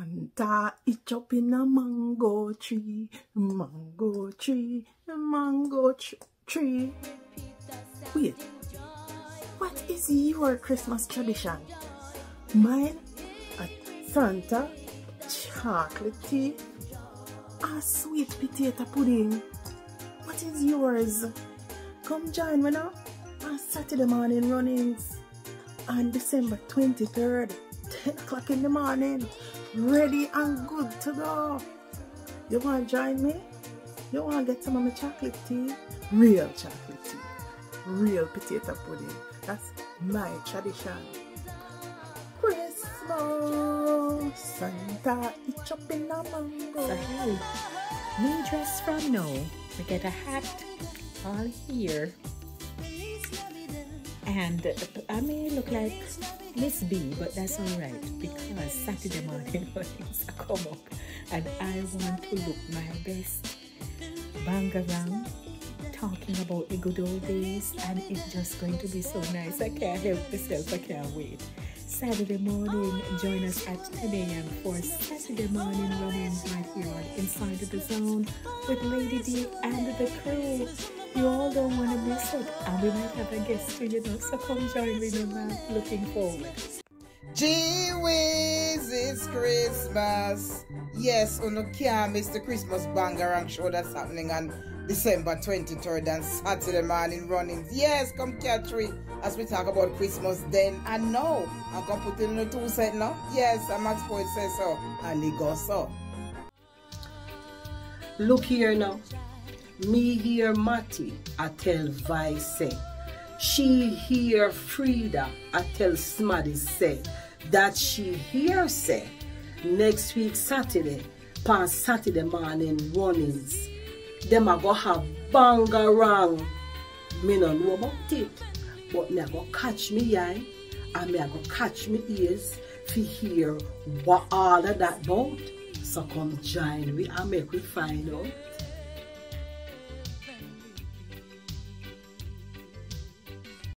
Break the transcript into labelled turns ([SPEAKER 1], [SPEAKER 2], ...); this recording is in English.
[SPEAKER 1] Santa, it's up in a mango tree, mango tree, mango tree. Wait, what is your Christmas tradition? Mine, a Santa, chocolate tea, a sweet potato pudding. What is yours? Come join me now on Saturday morning runnings on December 23rd, 10 o'clock in the morning. Ready and good to go. You want to join me? You want to get some of my chocolate tea? Real chocolate tea. Real potato pudding. That's my tradition. Christmas, Santa, it's up in a mango.
[SPEAKER 2] So hey, me dress from now. We get a hat all here. And I may look like Miss B, but that's alright because Saturday morning runnings come up and I want to look my best. Bangarang, talking about the good old days, and it's just going to be so nice. I can't help myself, I can't wait. Saturday morning, join us at 10 a.m. for Saturday morning runnings right here on Inside the Zone with Lady D and the crew. You all don't want to miss it, and we might have a guest too, you know, so come join me, man. Looking forward.
[SPEAKER 3] Gee whiz, it's Christmas. Yes, you can't miss the Christmas Bangarang show that's happening on December 23rd and Saturday morning runnings. Yes, come catch me as we talk about Christmas then and now. I'm going to put in the 2 cents now. Yes, and Max Poet says so, and he goes so.
[SPEAKER 4] Look here now. Me hear Matty, I tell Vice say. She hear Frida, I tell Smaddy say. That she hear say. Next week Saturday, past Saturday morning runnings. Them a go have Bangarang. Me no know about it. But me a go catch me eye and me a go catch me ears to hear what all of that about. So come join me and make we find out.